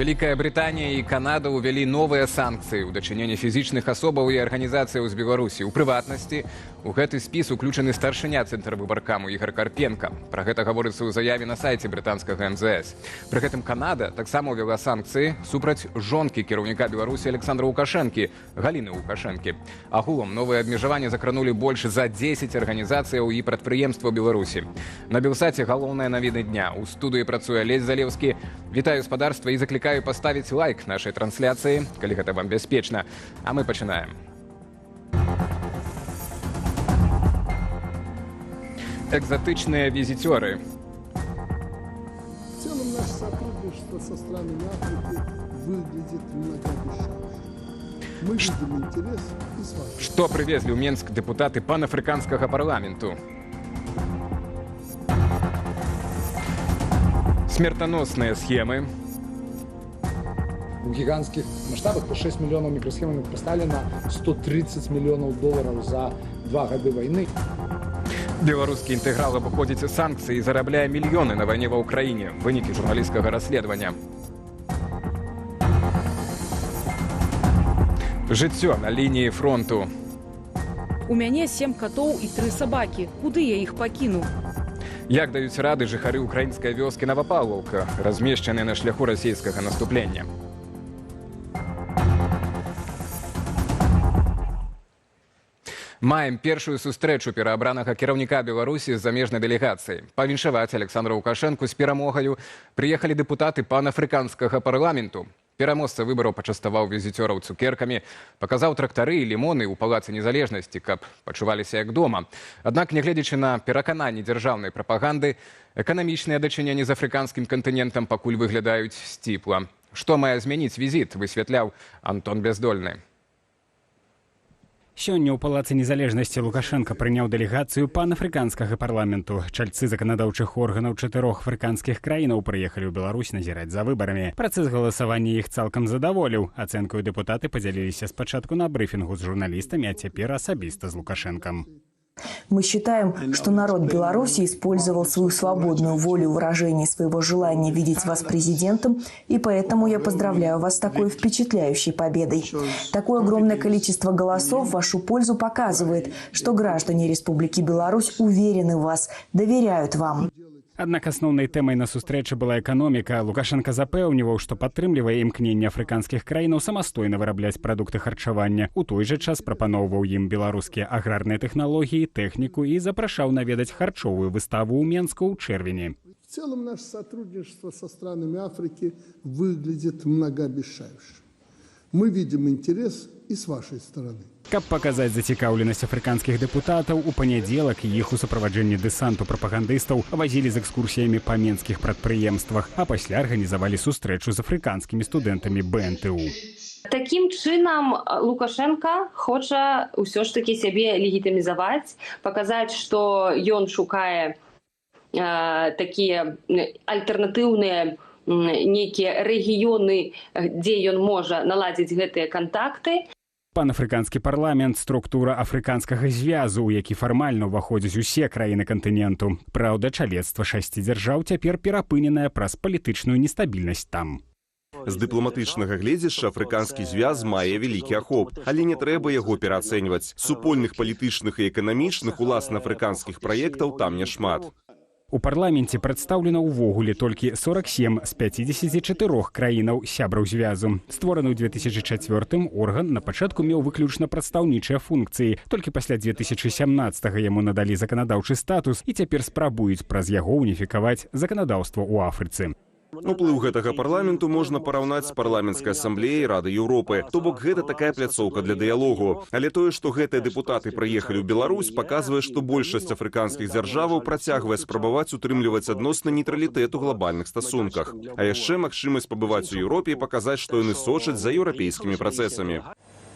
Великая Британия и Канада увели новыя санкцыі ў дачыненні фізічных асобаў і арганізацыяў з Беларусі. У прыватнасці, у гэты спіс уключаны старшыня Цэнтрвыбаркаму Ігор Карпенка. Пра гэта гаворыцца ў заяве на сайце брытанскага МЗС. Пры гэтым Канада таксама ўвела санкцыі супраць жонкі кіраўніка Беларусі Александра Лукашэнкі, Галіны Лукашэнкі. Агулам новыя абмежаванні закранулі больш за 10 арганізацыяў і прадпрыемстваў Беларусі. На Белсаце галоўныя навіны дня. У студыі працуе Алесь Залеўскі. Вітаю спадарства і заклікаю поставить лайк нашей трансляции, калі гэта вам бяспечна. А мы пачынаем. Экзотичные визитеры. В целом наше сотрудничество со странами Африки выглядит многообещающе. Мы видим интерес и с вами. Что привезли в Минск депутаты панафриканского парламенту? Смертоносные схемы. У гигантских масштабах по 6 миллионов микросхем поставили на 130 миллионов долларов за 2 года войны. Белорусский интеграл обходит санкции и зарабляя миллионы на войне в Украине. Выники журналистского расследования. Жыццё на линии фронту. У мяне 7 котов и 3 собаки. Куды я их покину? Як даюць рады жыхары украінскай вёскі Новопавловка, размешчаныя на шляху расійскага наступлення. Маем першую сустрэчу пераабранага кіраўніка Беларусі з замежнай дэлегацыяй. Павіншаваць Александра Лукашэнку з перамогаю прыехалі дэпутаты панафрыканскага парламенту. Пераможца выбараў пачаставаў візіцёраў цукеркамі, паказаў трактары і лімоны ў палацы незалежнасці, каб пачуваліся як дома. Аднак, нягледзячы на перакананні дзяржаўнай прапаганды, эканамічныя дачыненні з афрыканскім кантынентам пакуль выглядаюць сціпла. Што мае змяніць візіт, высвятляў Антон Бяздольны. Сёння ў палацы незалежнасці Лукашенко прыняў дэлегацыю панафрыканскага парламенту. Чальцы заканадаўчых органаў 4 афрыканскіх краінаў прыехалі ў Беларусь назіраць за выбарамі. Працэс галасавання іх цалкам задаволіў. Ацэнкаю дэпутаты падзяліліся спачатку на брыфінгу з журналістамі, а цяпер асабіста з Лукашенком. Мы считаем, что народ Беларуси использовал свою свободную волю в выражении своего желания видеть вас президентом, и поэтому я поздравляю вас с такой впечатляющей победой. Такое огромное количество голосов в вашу пользу показывает, что граждане Республики Беларусь уверены в вас, доверяют вам. Аднак асноўнай тэмай на сустрэчы была эканоміка. Лукашенко запэўніваў, што падтрымлівае імкненне афрыканскіх краінаў самастойна вырабляць прадукты харчавання. У той жа час прапаноўваў ім беларускія аграрныя тэхналогіі, тэхніку і запрашаў наведаць харчовую выставу ў Менску ў чэрвені. В целом наше сотрудничество со странами Африки выглядит многообещающе. Мы видим интерес и с вашей стороны. Каб паказаць зацікаўленасць афрыканскіх дэпутатаў, у панядзелак іх у суправаджэнні дэсанту прапагандыстаў вазілі з экскурсіямі па менскіх прадпрыемствах, а пасля арганізавалі сустрэчу з афрыканскімі студэнтамі БНТУ. Такім чынам Лукашенко хоча ўсё ж такі сябе легітымізаваць, паказаць, што ён шукае такія альтэрнатыўныя нейкія рэгіёны, дзе ён можа наладзіць гэтыя кантакты. Панафрыканскі парламент – структура афрыканскага звязу, у які фармальна ўваходзяць усе краіны кантыненту. Праўда, чалецтва 6 дзяржаў цяпер перапыненае праз палітычную нестабільнасць там. З дыпламатычнага гледзяшча афрыканскі звяз мае вялікі ахоп, але не трэба яго пераацэньваць. Супольных палітычных і эканамічных уласна афрыканскіх праектаў там няшмат. У парламенце прадстаўлена ўвогуле толькі 47 з 54 краінаў сябраў звязу. Створаны ў 2004 орган на пачатку меў выключна прадстаўнічыя функцыі. Толькі пасля 2017 яму надалі заканадаўчы статус і цяпер спрабуюць праз яго уніфікаваць заканадаўства ў Афрыцы. Уплыў гэтага парламенту можна параўнаць з парламенцкай асамблеяй Рады Еўропы. То бок гэта такая пляцоўка для дыялогу. Але тое, што гэтыя дэпутаты прыехалі ў Беларусь, паказвае, што большасць афрыканскіх дзяржаваў працягвае спрабаваць утрымліваць адносны нейтралітэт у глобальных стасунках. А яшчэ магчымасць пабываць у Еўропе і паказаць, што яны сочаць за еўрапейскімі працэсамі.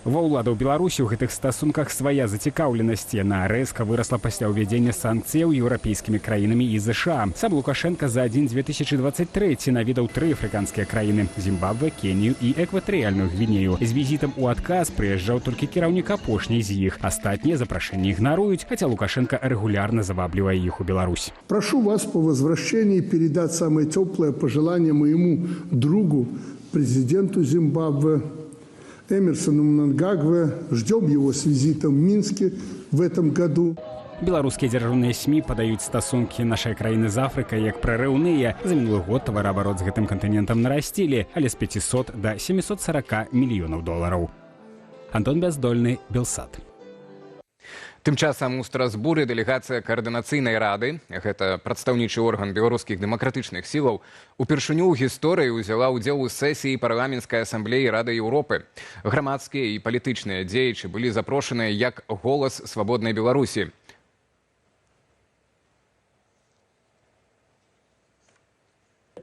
Ва ўладаў Беларусі ў гэтых стасунках свая зацікаўленасць. Яна рэзка вырасла пасля ўвядзення санкцыяў еўрапейскімі краінамі і ЗША. Сам Лукашенко за адзін 2023 наведаў 3 афрыканскія краіны – Зімбабве, Кенію і экватарыяльную Гвінею. З візітам у адказ прыязджаў толькі кіраўнік апошняй з іх. Астатнія запрашэнні ігнаруюць, хаця Лукашенко регулярно заваблівае іх у Беларусь. Прошу вас по возвращении передать самые теплые пожелания моему другу, президенту Зимбабве Эмерсону Мнангагве. Ждем его с визитом в Минске в этом году. Беларускія дзяржаўныя СМІ падаюць стасункі нашай краіны з Афрыкай як прарыўныя. За мінулы год тавараабарот з гэтым кантынентам нарасцілі, але з 500 да 740 мільёнаў долараў. Антон Бяздольны, Белсат. Тым часам у Страсбуры дэлегацыя каардынацыйнай рады, гэта прадстаўнічы орган беларускіх дэмакратычных сілаў, упершыню ў гісторыі ўзяла ўдзел у сесіі парламенцкай асамблеі Рады Еўропы. Грамадскія і палітычныя дзеячы былі запрошаныя як голас свабоднай Беларусі.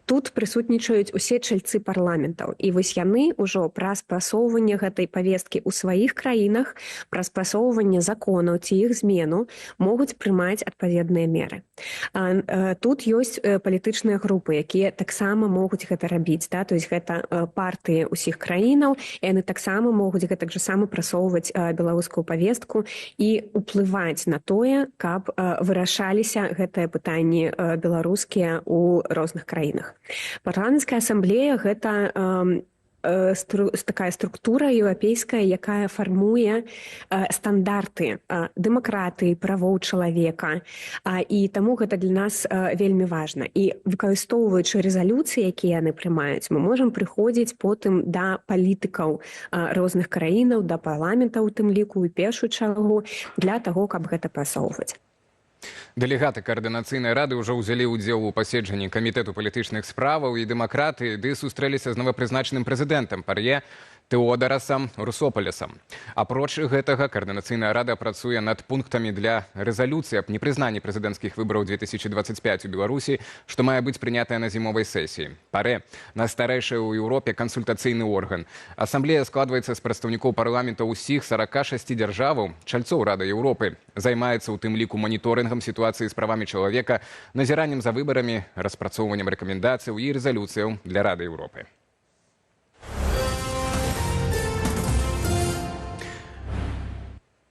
Тут прысутнічаюць усе чальцы парламентаў. І вось яны ўжо праз прасоўванне гэтай павесткі ў сваіх краінах, праз прасоўванне законаў ці іх змену могуць прымаць адпаведныя меры. Тут ёсць палітычныя групы, якія таксама могуць гэта рабіць. То есть гэта партыі ўсіх краінаў, і яны таксама могуць гэтак жа сама прасоўваць беларускую павестку і ўплываць на тое, каб вырашаліся гэтыя пытанні беларускія ў розных краінах. Парламенцкая асамблея – гэта такая структура еўрапейская, якая фармуе стандарты дэмакратыі, правоў чалавека. І таму гэта для нас вельмі важна. І выкарыстоўваючы рэзалюцыі, якія яны прымаюць, мы можам прыходзіць потым да палітыкаў розных краінаў, да парламента ў тым ліку, і першую чаргу, для таго, каб гэта прасоўваць. Дэлегаты каардынацыйнай рады ўжо ўзялі ўдзел у паседжанні камітэту палітычных справаў і дэмакратыі, ды сустрэліся з новапрызначаным прэзідэнтам Пар'е Тэодорасам Русопалесам. Апроч гэтага, каардынацыйная рада працуе над пунктамі для рэзалюцыі аб непрызнанні прэзідэнцкіх выбараў 2025 у Беларусі, што мае быць прынятая на зімовай сесіі. Паре – найстарэйшы ў Еўропе кансультацыйны орган. Асамблея складваецца з прадстаўнікоў парламента ўсіх 46 дзяржаваў, чальцоў Рады Еўропы. Займаецца ў тым ліку маніторынгам сітуацыі з правамі чалавека, назіраннем за выбарамі, распрацоўваннем рэкамендацыяў і рэзалюцыяў для Рады Еўропы.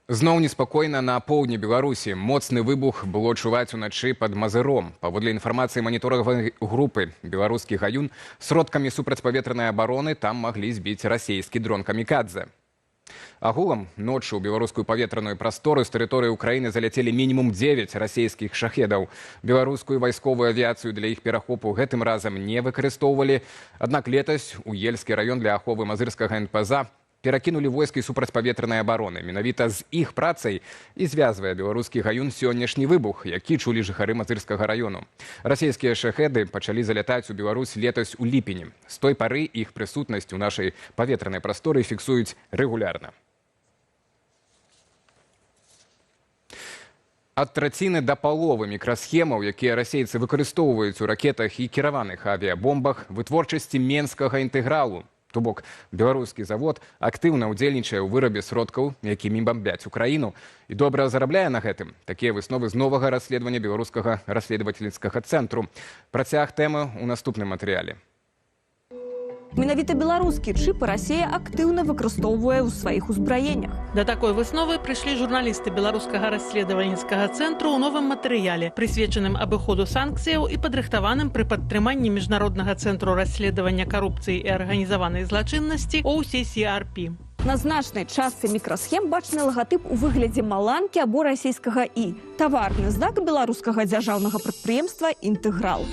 Зноў неспакойна на поўдні Беларусі. Моцны выбух было чуваць уначы пад Мазыром. Паводле інфармацыі маніторынгавай групы «Беларускі гаюн», сродкамі супрацьпаветранай абароны там маглі збіць расійскі дрон «Камікадзе». Агулам, ноччу ў беларускую паветраную прастору з тэрыторыі ўкраіны заляцелі мінімум 9 расійскіх шахедаў. Беларускую вайсковую авіяцыю для іх перахопу гэтым разам не выкарыстоўвалі. Аднак летась у Ельскі раён для аховы мазырскага НПЗ перакінулі войскі супрацьпаветранай абароны. Менавіта з іх працай і звязвае беларускі гаюн сённяшні выбух, які чулі жыхары мазырскага раёну. Расійскія шахеды пачалі залятаць у Беларусь летась у ліпені. З той пары іх прысутнасць у нашай паветранай прасторы фіксуюць рэгулярна. Ад траціны да паловы мікрасхемаў, якія расейцы выкарыстоўваюць у ракетах і кіраваных авіябомбах, вытворчасці менскага інтэгралу. То бок, беларускі завод актыўна ўдзельнічае ў вырабе сродкаў, якімі бамбяць Украіну, і добра зарабляе на гэтым. Такія высновы з новага расследавання беларускага расследавательскага цэнтру. Працяг тэмы ў наступным матэрыяле. Менавіта беларускі чыпы Расія актыўна выкарыстоўвае ў сваіх узбраеннях. Да такой высновы прыйшлі журналісты беларускага расследавальніцкага цэнтру ў новым матэрыяле, прысвечаным абыходу санкцыяў і падрыхтаваным пры падтрыманні міжнароднага цэнтру расследавання карупцыі і арганізаванай злачыннасці OCCRP. На значнай частцы мікрасхем бачны лагатып у выглядзе маланкі або расійскага «І». Таварны знак беларускага дзяржаўнага прадпрыемства «Інтэграл».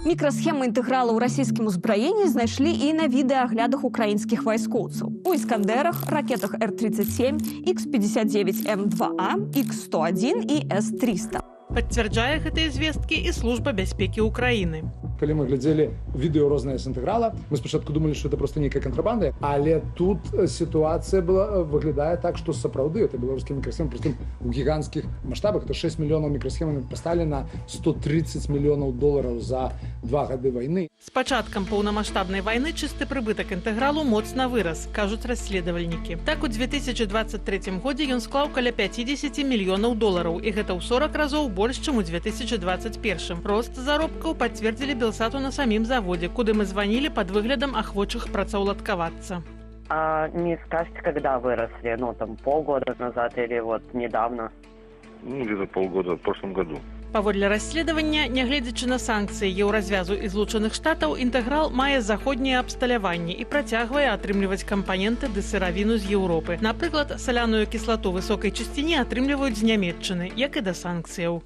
Мікрасхемы інтэграла ў расійскім узбраенні знайшлі і на відэааглядах украінскіх вайскоўцаў. У «Іскандерах», ракетах Р-37, Х-59М2А, Х-101 і С-300. Пацвярджае гэтыя звесткі і служба бяспекі ўкраіны. Калі мы глядзелі відэо розныя з інтэграла, мы спачатку думалі, што это проста нейкая кантрабанда, але тут сітуацыя выглядае так, што сапраўды это беларускі мікрасхем, прыстым у гіганцкіх маштабах. Это 6 мільёнаў мікрасхемаў пасталі на 130 мільёнаў долараў за 2 гады вайны. З пачаткам паўнамаштабнай вайны чысты прыбытак інтэгралу моцна вырас, кажуць расследавальнікі. Так, у 2023 годзе ён склаў каля 50 мільёнаў долараў, і гэта ў 40 разоў больш, чым у 2021. Рост заробкаў пацвердзілі Белсату на самім заводе, куды мы звонили под выглядом охвочых працаўладкавацца. А не скажете, когда выросли? Ну, там, полгода назад или вот недавно? Ну, где-то полгода, в прошлом году. Паводле расследавання, нягледзячы на санкцыі еўразвязу і Злучаных Штатаў, інтэграл мае заходняе абсталяванне і працягвае атрымліваць кампаненты ды сыравіну з Еўропы. Напрыклад, саляную кіслату высокай чысціні атрымліваюць з Нямецчыны, як і да санкцыяў.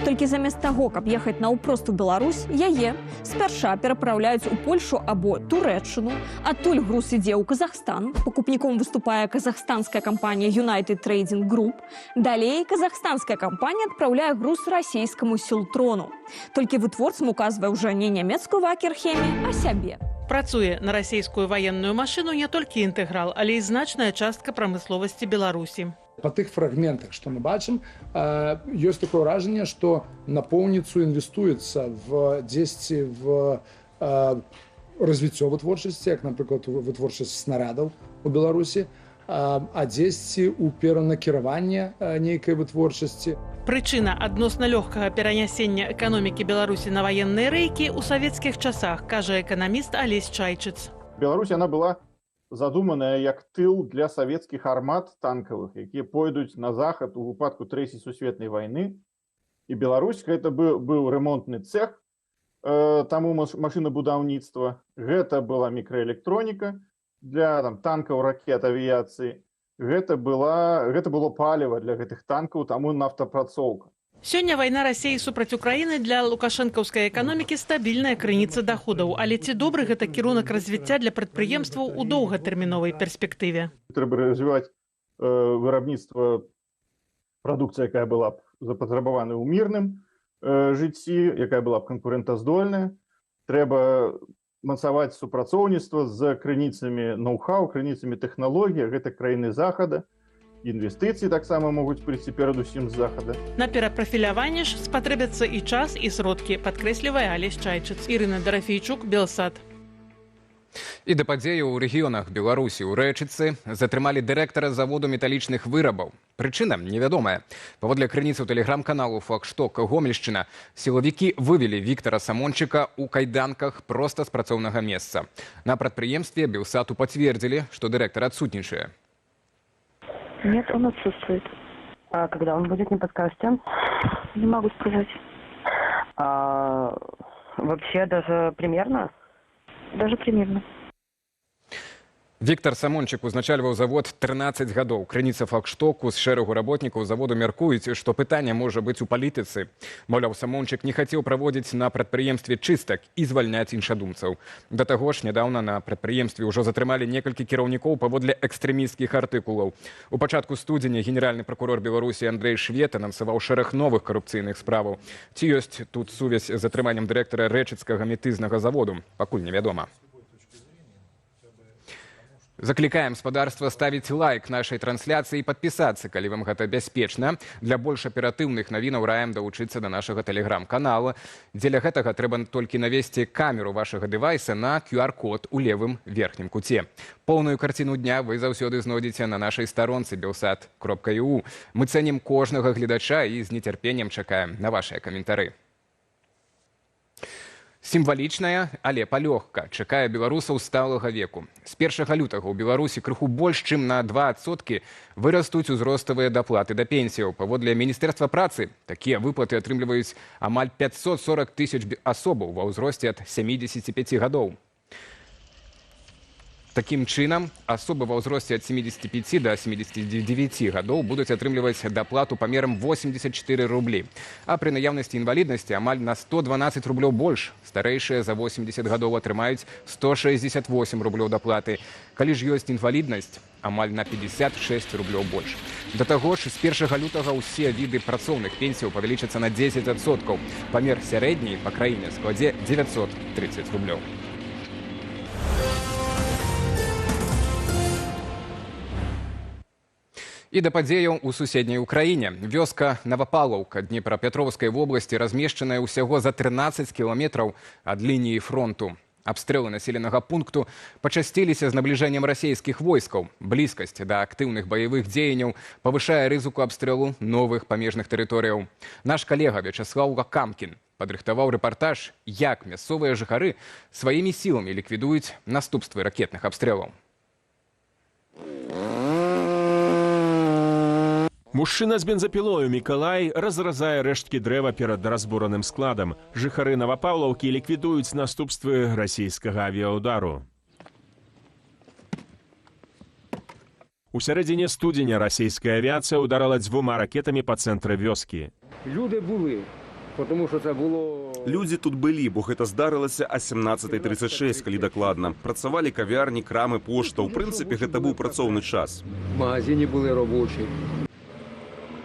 Толькі замест таго, каб ехаць наўпрост у Беларусь, яе спярша перапраўляюць у Польшу або Турэччыну, адтуль груз ідзе ў Казахстан, пакупніком выступае казахстанская кампанія United Trading Group, далей казахстанская кампанія адпраўляе груз расійскаму Сілтрону. Толькі вытворцам указвае ўжо не нямецкую Вакерхеме, а сябе. Працуе на расійскую ваенную машыну не толькі інтэграл, але і значная частка прамысловасці Беларусі. По тых фрагментах, что мы бачым, ёсць такое ўражанне, што напоўніцу інвестуецца в дзесьці в развіццё вытворчасці, як, напрыклад, вытворчасць снарядаў у Беларусі, а дзесьці ў перанакіраванне нейкай вытворчасці. Прычына адносна лёгкага перанясення эканомікі Беларусі на ваенныя рэйкі ў савецкіх часах, кажа эканаміст Алесь Чайчыц. Беларусь, она была задуманая як тыл для савецкіх армат танкавых, якія пойдуць на захад у выпадку Трэцяй сусветнай вайны. І Беларусь гэта быў рэмонтны цэх таму машынабудаўніцтва. Гэта была мікраэлектроніка для танкаў, ракет, авіяцыі. Гэта было паліва для гэтых танкаў, таму нафтапрацоўка. Сёння вайна Расіі супраць Украіны для лукашэнкаўскай эканомікі стабільная крыніца даходаў. Але ці добры гэта кірунак развіцця для прадпрыемстваў у доўгатэрміновай перспектыве? Трэба развіваць вырабніцтва прадукцыі, якая была б запатрабавана ў мірным жыцці, якая была б канкурэнтаздольная. Трэба мацаваць супрацоўніцтва з крыніцамі ноу-хау, крыніцамі тэхналогій, гэта краіны захада. Інвестыцыі таксама могуць прыйсці перадусім з захада. На перапрафіляванне ж спатрэбяцца і час, і сродкі, падкрэслівае Алесь Чайчыц. Ірына Дарафейчук, Белсат. І да падзеяў у рэгіёнах Беларусі ў Рэчыцы затрымалі дырэктара заводу металічных вырабаў. Прычына невядомая. Паводле крыніцаў тэлеграм-каналу «Флагшток Гомельшчына» сілавікі вывелі Віктара Самончыка ў кайданках проста з працоўнага месца. На прадпрыемстве Белсату пацвердзілі, што дырэктар адсутнічае. Нет, он отсутствует. А когда он будет, не подскажете? Не могу сказать. Вообще даже примерно? Даже примерно. Віктар Самончык узначальваў завод 13 гадоў. Крыніца «Флагштоку» з шэрагу работнікаў заводу мяркуюць, што пытанне можа быць у палітыцы. Маўляў, Самончык не хацеў праводзіць на прадпрыемстве чыстак і звальняць іншадумцаў. Да таго ж, нядаўна на прадпрыемстве ўжо затрымалі некалькі кіраўнікоў паводле экстрэмісцкіх артыкулаў. У пачатку студзеня генеральны пракурор Беларусі Андрэй Швед анансаваў шэраг новых карупцыйных справаў. Ці ёсць тут сувязь з затрыманнем дырэктара рэчыцкага метызнага заводу? Пакуль невядома. Заклікаем спадарства ставіць лайк нашай трансляцыі і падпісацца, калі вам гэта бяспечна. Для больш аператыўных навінаў раім далучыцца да нашага тэлеграм-канала. Дзеля гэтага трэба толькі навесці камеру вашага дэвайса на QR-код у левым верхнім куце. Поўную карціну дня вы заўсёды знойдзеце на нашай старонцы belsat.eu. Мы цэнім кожнага гледача і з нецярпеннем чакаем на вашыя каментары. Сімвалічная, але палёгка чакае беларусаў сталага веку. З 1 лютага ў Беларусі крыху больш, чым на 2% вырастуць узроставыя даплаты да пенсіяў. Паводле Міністэрства працы такія выплаты атрымліваюць амаль 540 тысяч асобаў ва ўзросце ад 75 гадоў. Такім чынам, асобы ва ўзросце ад 75 до 79 гадоў будуць атрымліваць даплату памерам 84 рублі. А пры наяўнасці інваліднасці амаль на 112 рублёў больш. Старэйшыя за 80 гадоў атрымаюць 168 рублёў даплаты. Калі ж ёсць інваліднасць, амаль на 56 рублёў больш. Да таго ж, з 1 лютага ўсе віды працоўных пенсіяў павялічацца на 10%. Памер сярэдняй па краіне складзе 930 рублёў. І да падзеяў у суседняй Украіне. Вёска Навапалаўка Днепрапетровскай вобласці размешчаная ўсяго за 13 кіламетраў ад лініі фронту. Абстрэлы населенага пункту пачасціліся з набліжэннем расійскіх войскаў. Блізкасць да актыўных баявых дзеянняў павышае рызыку абстрэлу новых памежных тэрыторыяў. Наш калега Вячаслаў Лакамкін падрыхтаваў рэпартаж, як мясцовыя жыхары сваімі сіламі ліквідуюць наступствы ракетных абстрэлаў. Мужчына з бензапілою Мікалай разразае рэшткі дрэва перад разбураным складам. Жыхары Новапаўлаўкі ліквідуюць наступствы расійскага авіаудару. У сярэдзіне студзеня расійская авіацыя ударала 2 ракетамі па цэнтры вёскі. Люди були, тому що це було... Людзі тут былі, бо гэта здарылася о 17:36, калі дакладна. Працавалі кавярні, крамы, пошта. У прынцыпе, гэта быў працоўны час. В магазині були робочі.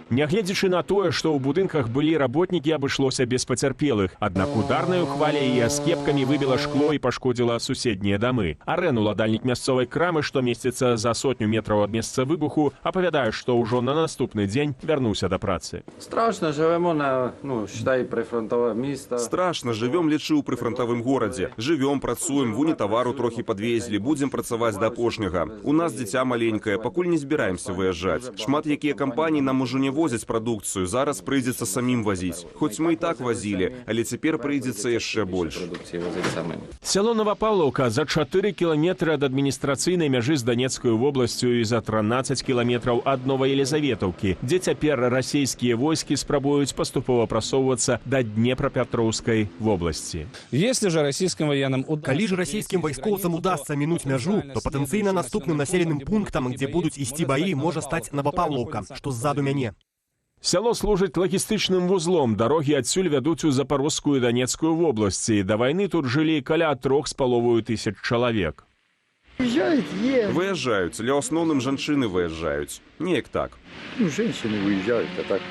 Нягледзячы на тое, што ў будынках былі работнікі, абышлося без пацярпелых. Аднак ударнаю хваляй і аскепкамі выбіла шкло і пашкодзіла суседнія дамы. Арэн, уладальнік мясцовай крамы, што месціцца за 100 метраў ад месца выбуху, апавядае, што ўжо на наступны дзень вярнуўся да працы. Страшно, живемо на, считай, прифронтове місто. Страшна, жывём, лічыў, пры фронтавым горадзе. Жывём, працуем, вуні тавару трохі падвезлі, будзем працаваць да апошняга. У нас дзіця маленькае, пакуль не збіраемся выязджаць. Шмат якія кампаніі нам ужо не возяць прадукцыю, зараз прыйдзецца самім вазіць. Хоць мы і так вазілі, але цяпер прыйдзецца яшчэ больш. Сяло Новапаўлаўка за 4 кіламетры ад адміністрацыйнай мяжы з Данецкай вобласцю і за 13 кіламетраў ад Новай Елізаветаўкі, дзе цяпер расійскія войскі спрабуюць паступова прасоўвацца да Днепрапетроўскай вобласці. Калі ж расійскім вайскоўцам удасца мінуць мяжу, то патэнцыйна наступным населеным пунктам, дзе будуць ісці баі, можа стаць Новапаўлаўка, што ззаду мяне. Сяло служыць лагістычным вузлом. Дарогі адсюль вядуць у Запарожскую і Данецкую вобласці. Да вайны тут жылі каля 3500 чалавек. Выязджаюць, але ў асноўным жанчыны выязджаюць. Неяк так. Женщины выезжают, а так,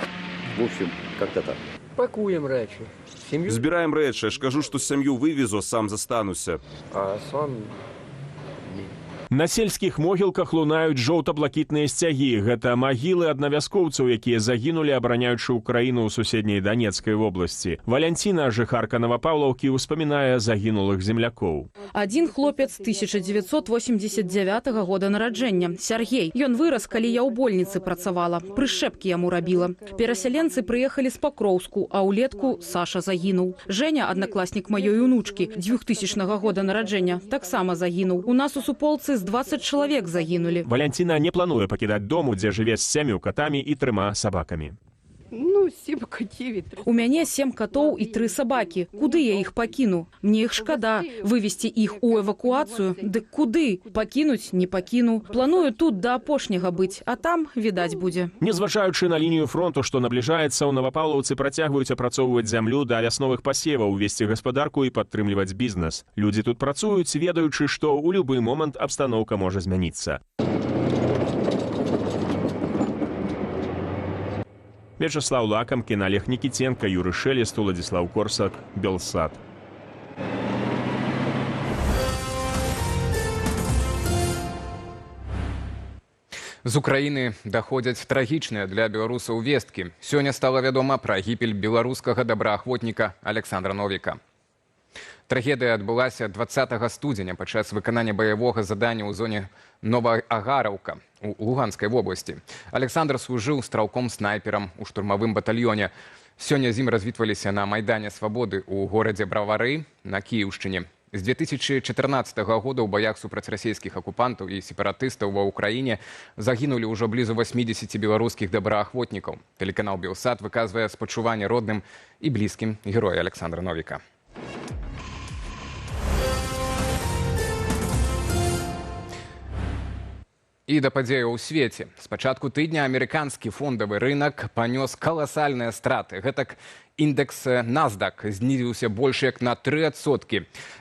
в общем, как-то так. Пакуем рэчы. Збіраем рэчы, я ж кажу, што сям'ю вывезу, сам застануся. А сам... На сельскіх могілках лунаюць жоўта-блакітныя сцягі. Гэта магілы аднавяскоўцаў, якія загінулі, абараняючы ўкраіну ў суседняй Данецкай вобласці. Валянціна, жыхарка Новапаўлаўкі, успамінае загінулых землякоў. Адзін хлопец 1989 года нараджэння, Сяргей. Ён вырас, калі я ў больніцы працавала. Прышчэпкі яму рабіла. Перасяленцы прыехалі з Пакроўску, а ўлетку Саша загінуў. Жэня, аднакласнік маёй унучкі, 2000 года нараджэння, таксама загінуў. У нас у суполцы з 20 чалавек загінулі. Валянціна не плануе пакідаць дому, дзе жыве з 7 катамі і 3 сабакамі. 7 катів. У мяне 7 катоў і 3 сабакі. Куды я іх пакіну? Мне іх шкада. Вывезці іх у эвакуацыю? Дык куды? Пакінуць не пакіну. Планую тут да апошняга быць, а там відаць будзе. Незважаючы на лінію фронту, што набліжаецца, у Новапаўлаўцы працягваюць апрацоўваць зямлю да вясновых пасеваў, весці гаспадарку і падтрымліваць бізнес. Людзі тут працуюць, ведаючы, што ў любы момант абстаноўка можа змяніцца. Вячеслав Лакамкін, Олег Никитенко, Юрий Шелест, Владислав Корсак, Белсат. З Украіны даходзяць трагічныя для беларусаў весткі. Сёння стала вядома пра гібель беларускага добраахвотніка Александра Новіка. Трагедыя адбылася 20 студзеня падчас выканання баявога задання ў зоне Новаагараўка у Луганскай вобласці. Александр служыў стралком-снайперам у штурмавым батальёне. Сёння з ім развітваліся на Майдане Свабоды ў горадзе Бравары на Кіеўшчыне. З 2014 года ў баях супраць расійскіх акупантаў і сепаратыстаў ва ўкраіне загінулі ўжо блізу 80 беларускіх добраахвотнікаў. Тэлеканал Белсат выказвае спачуванне родным і блізкім героя Александра Новіка. І да падзеяў у свеце. З пачатку тыдня амерыканскі фондавы рынак панёс каласальныя страты. Гэтак індекс NASDAQ знізіўся больш як на 3%.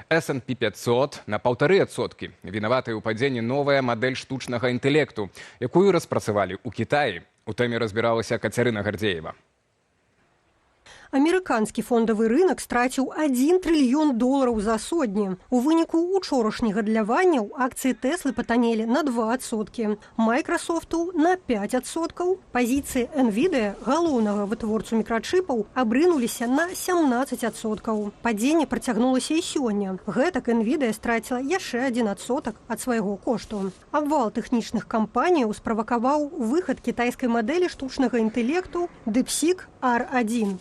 S&P 500 на 1,5%. Вінаватая ў падзенні новая мадэль штучнага інтэлекту, якую распрацавалі ў Кітаі. У тэме разбіралася Кацярына Гардзеева. Амерыканскі фондавы рынок страціў $1 трыльён за сотні. У выніку учорашняга дляванняў акцыі Тэслы патанелі на 2%, Майкрасофту на 5%, пазіцыі NVIDIA, галоўнага вытворцу мікрачыпаў, абрынуліся на 17%. Падзенне працягнулася і сёння. Гэтак NVIDIA страціла яшчэ 1% ад свайго кошту. Абвал тэхнічных кампаніяў справакаваў выхад кітайскай мадэлі штучнага інтэлекту DeepSeek R1.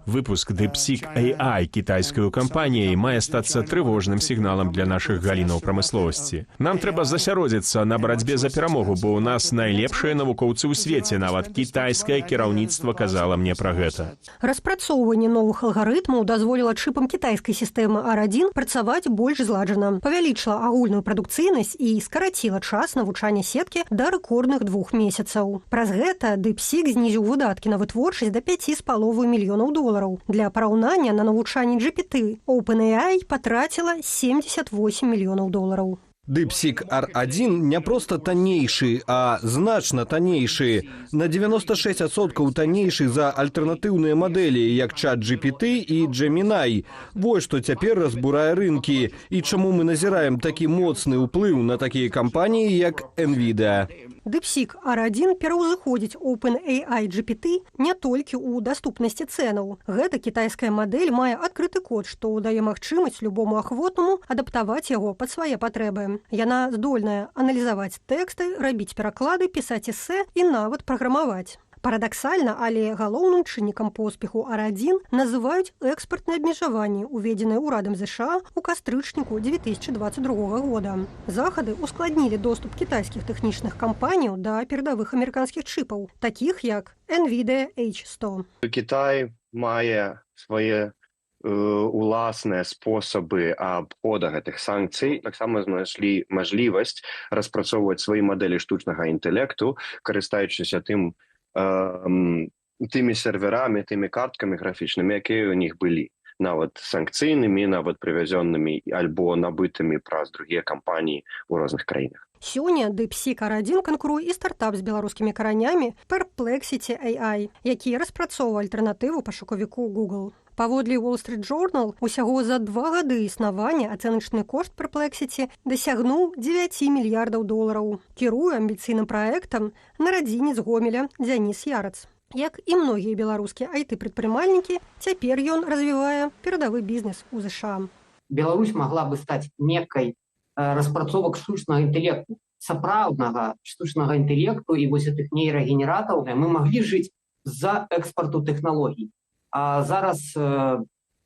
Выпуск DeepSeek AI кітайскай кампаніяй мае стацца трывожным сігналам для нашых галінаў прамысловасці. Нам трэба засяродзіцца на барацьбе за перамогу, бо ў нас найлепшыя навукоўцы ў свеце, нават кітайскае кіраўніцтва казала мне пра гэта. Распрацоўванне новых алгарытмаў дазволіла чыпам кітайскай сістэмы R1 працаваць больш зладжана, павялічыла агульную прадукцыйнасць і скараціла час навучання сеткі да рэкордных 2 месяцаў. Праз гэта DeepSeek знізіў выдаткі на вытворчасць да 5,5 мільёнаў долараў. Для параўнання на навучанне GPT OpenAI патраціла 78 мільёнаў долараў. DeepSeek R1 не просто таннейшы, а значна таннейшы. На 96% таннейшы за альтэрнатыўныя мадэлі, як ChatGPT і Gemini. Вось што цяпер разбурае рынкі. І чаму мы назіраем такі моцны ўплыў на такія кампаніі, як NVIDIA. DeepSeek R1 пераўзыходзіць OpenAI GPT не толькі ў даступнасці цэнаў. Гэта кітайская мадэль мае адкрыты код, што дае магчымасць любому ахвотнаму адаптаваць яго пад свае патрэбы. Яна здольная аналізаваць тэксты, рабіць пераклады, пісаць эсэ і нават праграмаваць. Парадаксальна, але галоўным чыннікам поспеху R1 называюць экспартныя абмежаванні, уведзеныя ўрадам ЗША ў кастрычніку 2022 года. Захады ускладнілі доступ кітайскіх тэхнічных кампаніяў да перадавых амерыканскіх чыпаў, такіх як NVIDIA H100. Кітай мае свае уласныя спосабы абхода гэтых санкцый. Таксама знайшлі мажлівасць распрацоўваць свае мадэлі штучнага інтэлекту, карыстаючыся тымі серверамі, тымі карткамі графічнымі, якія ў них былі. Нават санкцыйнымі, нават прывязённымі альбо набытымі праз другія кампаніі ў розных краінах. Сёння DeepSeek R1 канкуруе і стартап з беларускімі каранямі Perplexity AI, які распрацоўвае альтэрнатыву пашукавіку Google. Паводле Wall Street Journal, усяго за 2 гады існавання ацэначны кошт Perplexity дасягнуў 9 мільярдаў долараў. Кіруе амбіцыйным праектам нарадзінец Гомеля Дзяніс Ярац. Як і многія беларускія IT-прадпрымальнікі, цяпер ён развівае перадавы бізнес у ЗША. Беларусь магла бы стаць некай распрацовак штучнага інтэлекту, сапраўднага штучнага інтэлекту і вось гэтых нейрагенератаў. Мы маглі жыць з-за экспарту тэхналогій. А зараз,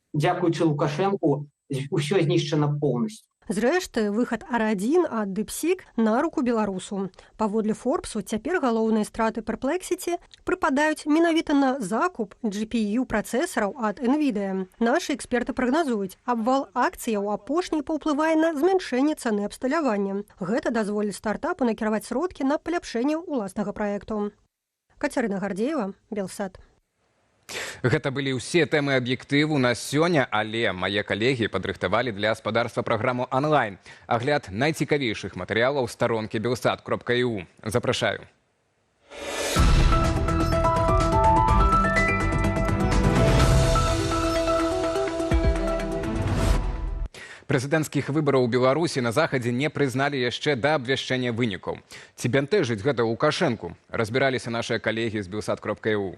дзякуючы Лукашэнку, усё знішчана поўнасцю. Зрэшты, выхад R1 ад DeepSeek на руку беларусу. Паводле Форбсу, цяпер галоўныя страты Perplexity прыпадаюць менавіта на закуп GPU-працэсараў ад NVIDIA. Нашы эксперты прагназуюць, абвал акцыяў апошняй паўплывае на змяншэнне цаны абсталявання. Гэта дазволіць стартапу накіраваць сродкі на паляпшэнне ўласнага праекту. Кацярына Гардзеева, Белсат. Гэта былі ўсе тэмы аб'ектыву на сёння, але мае калегі падрыхтавалі для гаспадарства праграму онлайн. Агляд найцікавейшых матэрыялаў старонкі belsat.eu. Запрашаю. Прэзідэнцкіх выбараў у Беларусі на захадзе не прызналі яшчэ да абвяшчэння вынікаў. Ці бянтэжыць гэта Лукашэнку? Разбіраліся нашыя калегі з belsat.eu.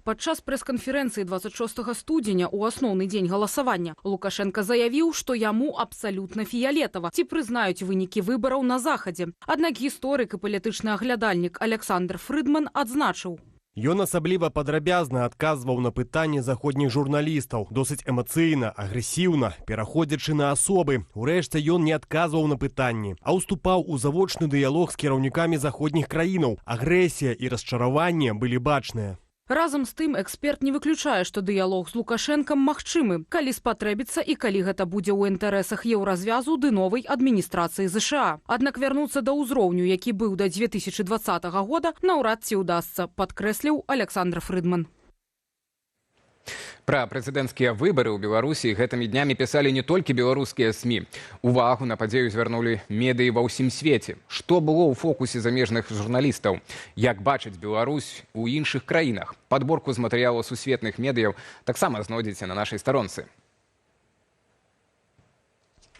Падчас прэс-канферэнцыі 26 студзеня ў асноўны дзень галасавання Лукашенко заявіў, што яму абсалютна фіялетава, ці прызнаюць вынікі выбараў на захадзе. Аднак гісторык і палітычны аглядальнік Александр Фрыдман адзначыў: Ён асабліва падрабязна адказваў на пытанні заходніх журналістаў, досыць эмацыйна, агрэсіўна, пераходзячы на асобы. Урэшце ён не адказваў на пытанні, а ўступаў у завочны дыялог з кіраўнікамі заходніх краінаў. Агрэсія і расчараванне былі бачныя. Разам з тым, эксперт не выключае, што дыялог з Лукашэнкам магчымы, калі спатрэбіцца і калі гэта будзе ў інтарэсах еўразвязу ды новай адміністрацыі ЗША. Аднак вярнуцца да ўзроўню, які быў да 2020 года, наўрад ці ўдасца, падкрэсліў Александр Фрыдман. Пра прэзідэнцкія выбары ў Беларусі гэтымі днямі пісалі не толькі беларускія СМІ. Увагу на падзею звярнулі медыі ва ўсім свеце. Што было ў фокусе замежных журналістаў? Як бачыць Беларусь у іншых краінах? Падборку з матэрыялаў сусветных медыяў таксама знойдзеце на нашай старонцы.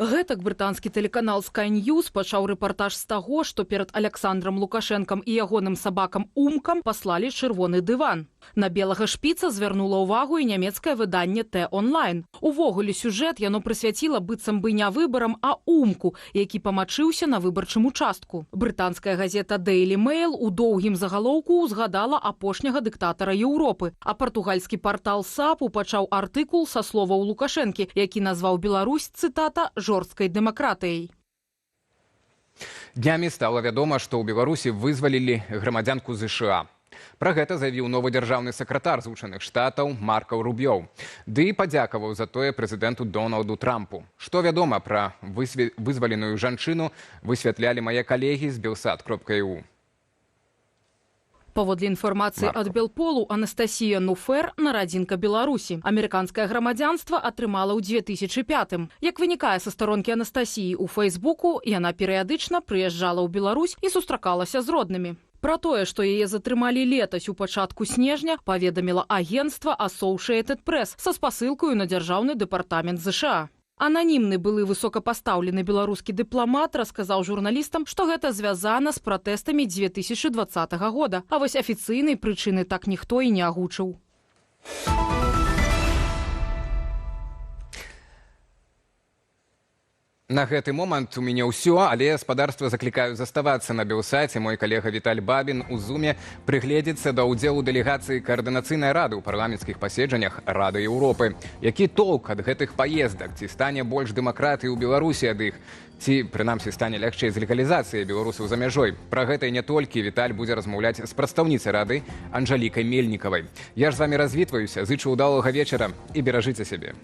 Гэтак брытанскі тэлеканал Sky News пачаў рэпартаж з таго, што перад Аляксандрам Лукашэнкам і ягоным сабакам Умкам паслалі чырвоны дыван. На белага шпіца звярнула ўвагу і нямецкае выданне T-Online. Увогуле сюжэт яно прысвяціла быццам бы не выбарам, а Умку, які памачыўся на выбарчым участку. Брытанская газета Daily Mail у доўгім загалоўку узгадала апошняга дыктатара Еўропы, а партугальскі партал САПу пачаў артыкул са словаў Лукашэнкі, які назваў Беларусь, цытата, жорсткай дэмакратыяй. Днямі стала вядома, што ў Беларусі вызвалілі грамадзянку ЗША. Пра гэта заявіў новы дзяржаўны сакратар Злучаных Штатаў Марко Рубіо. Ды і падзякаваў за тое прэзідэнту Дональду Трампу. Што вядома пра вызваленую жанчыну, высвятлялі мае калегі з Белсат.eu. Паводле інфармацыі ад Белполу, Анастасія Нуфер – нарадзінка Беларусі. Амерыканскае грамадзянства атрымала ў 2005-м. Як вынікае са старонкі Анастасіі ў Фейсбуку, яна перыядычна прыязджала ў Беларусь і сустракалася з роднымі. Пра тое, што яе затрымалі летась у пачатку снежня, паведаміла агенцтва Associated Press са спасылкаю на дзяржаўны дэпартамент ЗША. Ананімны былы высокапастаўлены беларускі дыпламат расказаў журналістам, што гэта звязана з пратэстамі 2020 года, а вось афіцыйнай прычыны так ніхто і не агучыў. На гэты момант у мяне ўсё, але спадарства заклікаю заставацца на Белсаце. Мой калега Віталь Бабін у Зуме прыгледзецца да ўдзелу дэлегацыі Каардынацыйнай рады ў парламенцкіх паседжаннях Рады Еўропы. Які толк ад гэтых паездак? Ці стане больш дэмакратыі ў Беларусі ад іх? Ці, прынамсі, стане лягчэй з легалізацыяй беларусаў за мяжой? Пра гэта і не толькі Віталь будзе размаўляць з прадстаўніцай рады Анжалікай Мельнікавай. Я ж з вамі развітваюся, зычу ўдалага вечара і беражыце сябе.